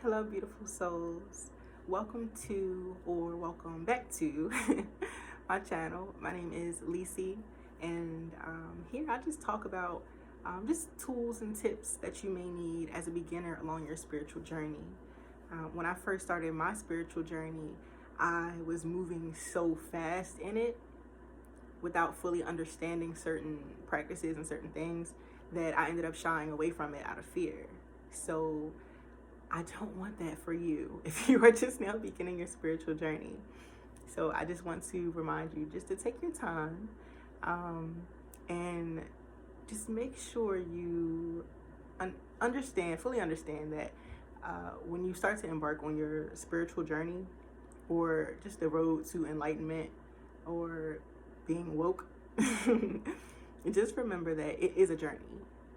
Hello, beautiful souls. Welcome to, or welcome back to, my channel. My name is Lisi, and here I just talk about just tools and tips that you may need as a beginner along your spiritual journey. When I first started my spiritual journey, I was moving so fast in it without fully understanding certain practices and certain things that I ended up shying away from it out of fear. So I don't want that for you if you are just now beginning your spiritual journey. So I just want to remind you just to take your time and just make sure you fully understand that when you start to embark on your spiritual journey or just the road to enlightenment or being woke, just remember that it is a journey.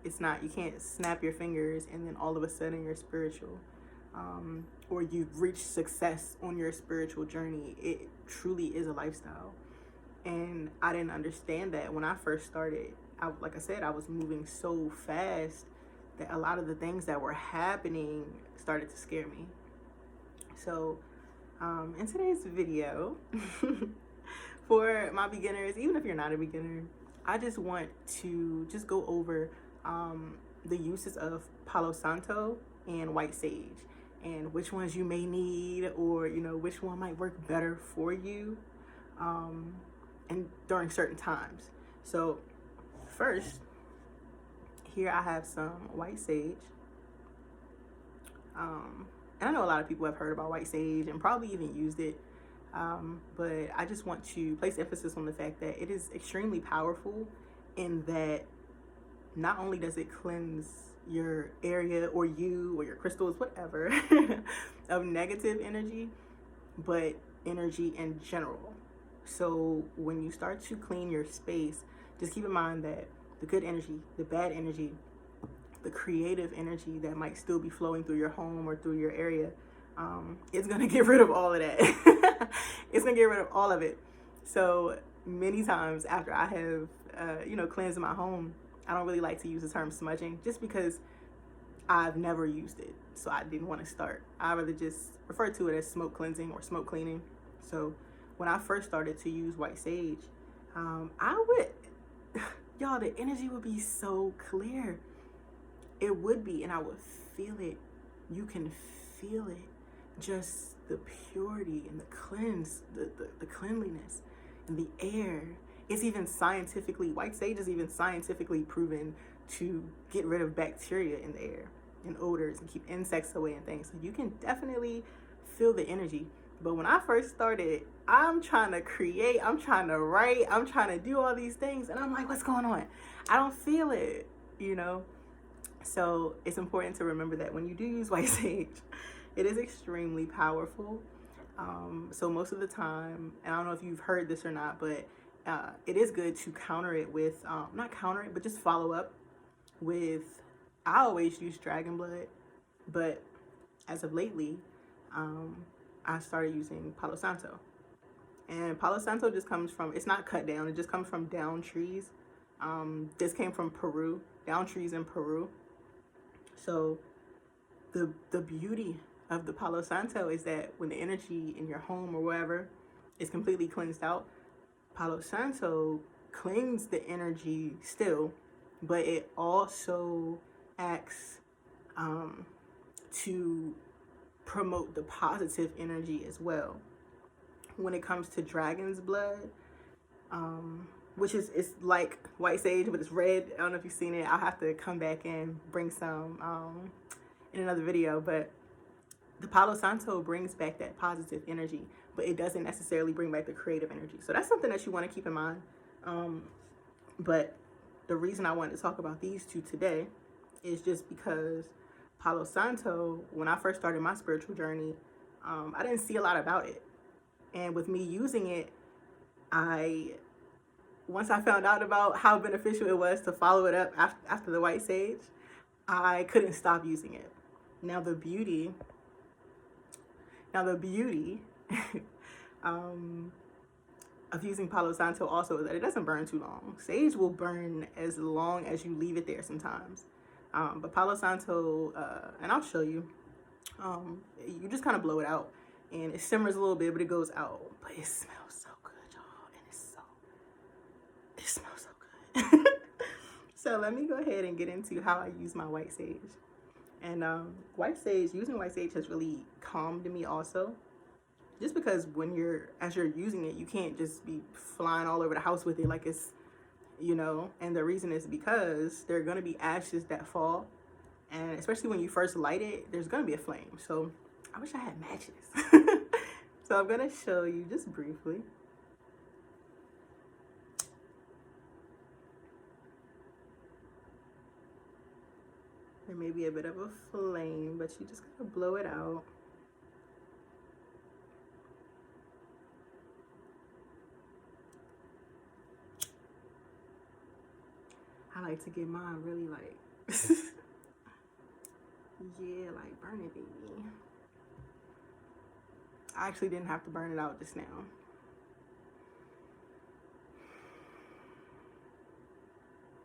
It's not, you can't snap your fingers and then all of a sudden you're spiritual, or you've reached success on your spiritual journey. It truly is a lifestyle. And I didn't understand that when I first started. Like I said, I was moving so fast that a lot of the things that were happening started to scare me. So in today's video, for my beginners, even if you're not a beginner, I just want to just go over the uses of Palo Santo and white sage and which ones you may need, or which one might work better for you and during certain times. So first, here I have some white sage. And I know a lot of people have heard about white sage and probably even used it, but I just want to place emphasis on the fact that it is extremely powerful in that not only does it cleanse your area or you or your crystals, whatever, of negative energy, but energy in general. So when you start to clean your space, just keep in mind that the good energy, the bad energy, the creative energy that might still be flowing through your home or through your area, it's going to get rid of all of that. It's going to get rid of all of it. So many times after I have, cleansed my home, I don't really like to use the term smudging just because I've never used it. So I didn't want to start. I rather just refer to it as smoke cleansing or smoke cleaning. So when I first started to use white sage, y'all, the energy would be so clear. It would be, and I would feel it. You can feel it. Just the purity and the cleanliness and the air. It's even scientifically, white sage is even scientifically proven to get rid of bacteria in the air and odors and keep insects away and things. So you can definitely feel the energy. But when I first started, I'm trying to create, I'm trying to write, I'm trying to do all these things. And I'm like, what's going on? I don't feel it, So it's important to remember that when you do use white sage, it is extremely powerful. So most of the time, and I don't know if you've heard this or not, but it is good to counter it with, not counter it, but just follow up with, I always use dragon blood, but as of lately, I started using Palo Santo. And Palo Santo just comes from, it's not cut down, it just comes from down trees. This came from Peru, down trees in Peru. So the beauty of the Palo Santo is that when the energy in your home or wherever is completely cleansed out, Palo Santo cleans the energy still, but it also acts to promote the positive energy as well. When it comes to dragon's blood, which it's like white sage, but it's red. I don't know if you've seen it. I'll have to come back and bring some in another video. But the Palo Santo brings back that positive energy, but it doesn't necessarily bring back the creative energy. So that's something that you want to keep in mind. But the reason I wanted to talk about these two today is just because Palo Santo, when I first started my spiritual journey, I didn't see a lot about it. And with me using it, once I found out about how beneficial it was to follow it up after the white sage, I couldn't stop using it. Now the beauty of using Palo Santo also is that it doesn't burn too long. Sage will burn as long as you leave it there sometimes. But Palo Santo, and I'll show you, You just kind of blow it out, and it simmers a little bit, but it goes out. But it smells so good, y'all, and it smells so good. So let me go ahead and get into how I use my white sage. And using white sage has really calmed me also. Just because as you're using it, you can't just be flying all over the house with it like it's, and the reason is because there are going to be ashes that fall. And especially when you first light it, there's going to be a flame. So I wish I had matches. So I'm going to show you just briefly. There may be a bit of a flame, but you just gotta blow it out. I like to get mine really like, yeah, like burn it, baby. I actually didn't have to burn it out just now.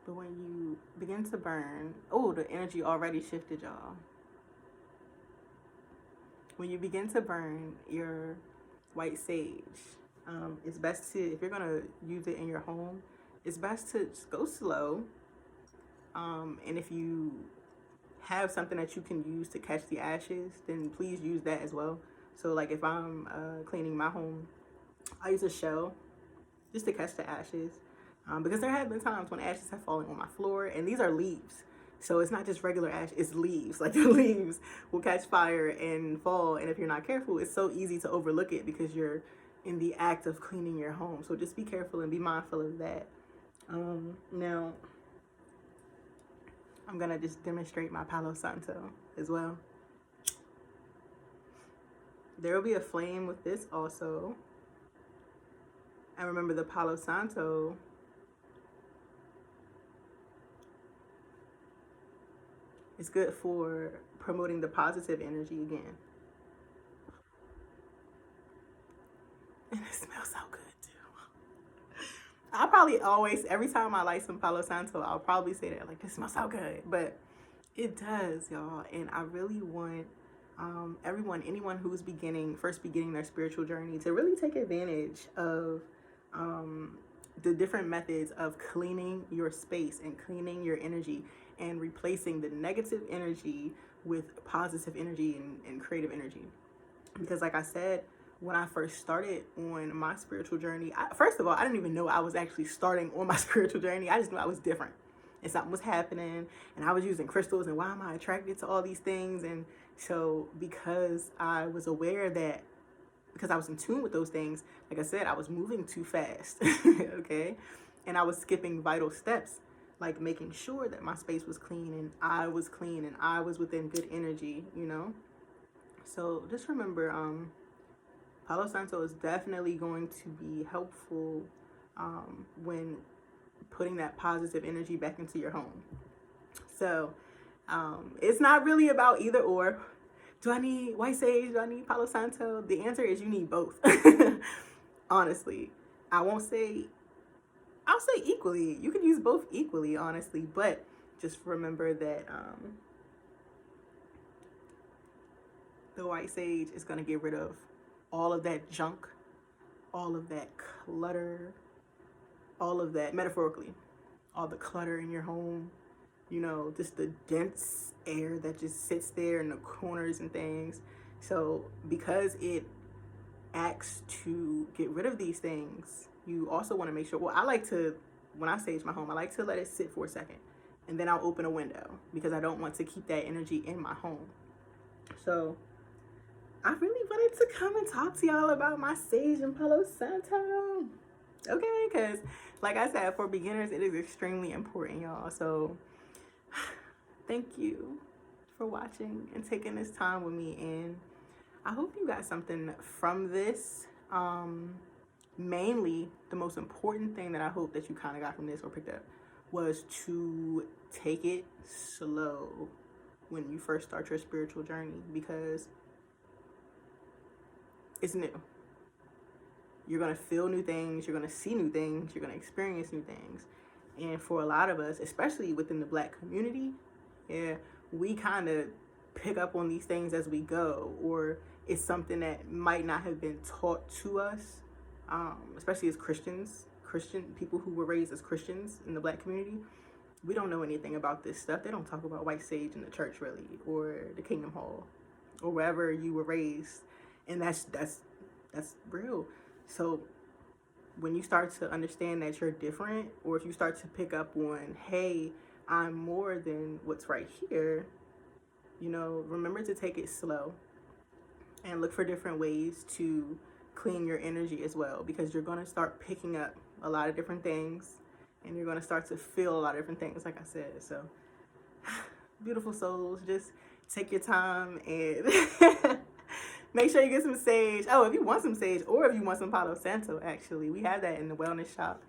But when you begin to burn, the energy already shifted, y'all. When you begin to burn your white sage, it's best to, if you're gonna use it in your home, it's best to just go slow. And if you have something that you can use to catch the ashes, then please use that as well. So like if I'm cleaning my home, I use a shell just to catch the ashes. Because there have been times when ashes have fallen on my floor, and these are leaves. So it's not just regular ash, it's leaves. Like the leaves will catch fire and fall. And if you're not careful, it's so easy to overlook it because you're in the act of cleaning your home. So just be careful and be mindful of that. Now, I'm gonna just demonstrate my Palo Santo as well. There will be a flame with this also. And remember, the Palo Santo is good for promoting the positive energy again. And it smells so good too. I'll probably always, every time I light some Palo Santo, I'll probably say that, like, this smells so good. But it does, y'all. And I really want anyone who's first beginning their spiritual journey, to really take advantage of the different methods of cleaning your space and cleaning your energy and replacing the negative energy with positive energy and creative energy. Because like I said, when I first started on my spiritual journey, first of all, I didn't even know I was actually starting on my spiritual journey. I just knew I was different and something was happening, and I was using crystals, and why am I attracted to all these things? And so because I was aware that, because I was in tune with those things, like I said, I was moving too fast, okay? And I was skipping vital steps, like making sure that my space was clean and I was clean and I was within good energy, So just remember, Palo Santo is definitely going to be helpful when putting that positive energy back into your home. So it's not really about either or. Do I need white sage? Do I need Palo Santo? The answer is you need both. Honestly, I'll say equally. You can use both equally, honestly, but just remember that the white sage is going to get rid of all of that junk, all of that clutter, all of that, metaphorically, all the clutter in your home, just the dense air that just sits there in the corners and things. So because it acts to get rid of these things, you also want to make sure, when I sage my home, I like to let it sit for a second, and then I'll open a window because I don't want to keep that energy in my home. So I really wanted to come and talk to y'all about my sage and Palo Santo. Okay, because like I said, for beginners, it is extremely important, y'all. So thank you for watching and taking this time with me, and I hope you got something from this. Mainly, the most important thing that I hope that you kind of got from this or picked up was to take it slow when you first start your spiritual journey, because it's new. You're going to feel new things, you're going to see new things, you're going to experience new things. And for a lot of us, especially within the Black community, yeah, we kind of pick up on these things as we go, or it's something that might not have been taught to us, especially as Christian people who were raised as Christians in the Black community. We don't know anything about this stuff. They don't talk about white sage in the church really, or the Kingdom Hall, or wherever you were raised, and that's real. So when you start to understand that you're different, or if you start to pick up on, hey, I'm more than what's right here, you know, remember to take it slow and look for different ways to clean your energy as well, because you're going to start picking up a lot of different things, and you're going to start to feel a lot of different things, like I said. So beautiful souls, just take your time and make sure you get some sage. Oh, if you want some sage, or if you want some Palo Santo, actually, we have that in the wellness shop.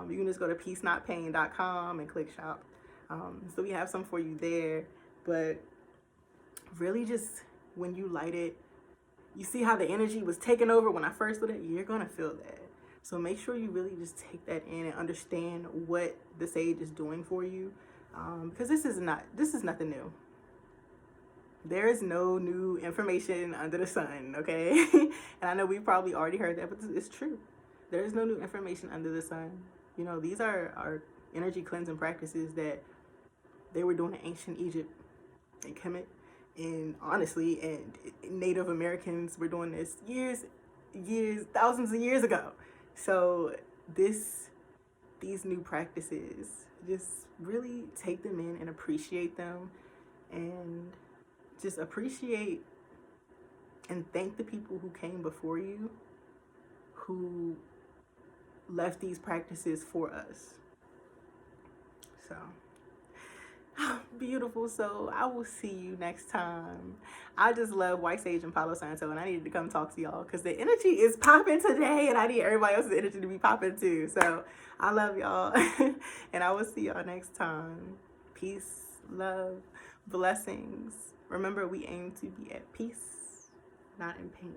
You can just go to peacenotpain.com and click shop. So we have some for you there. But really, just when you light it, you see how the energy was taken over when I first lit it? You're going to feel that. So make sure you really just take that in and understand what the sage is doing for you. Because this is nothing new. There is no new information under the sun, okay? And I know we probably already heard that, but it's true. There is no new information under the sun. You know, these are our energy cleansing practices that they were doing in ancient Egypt and Kemet. And honestly, and Native Americans were doing this years, thousands of years ago. So these new practices, just really take them in and appreciate them, and just appreciate and thank the people who came before you, who left these practices for us. So, beautiful soul. I will see you next time. I just love white sage and Palo Santo, and I needed to come talk to y'all because the energy is popping today, and I need everybody else's energy to be popping too. So I love y'all, and I will see y'all next time. Peace, love, blessings. Remember, we aim to be at peace, not in pain.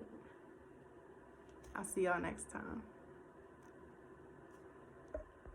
I'll see y'all next time.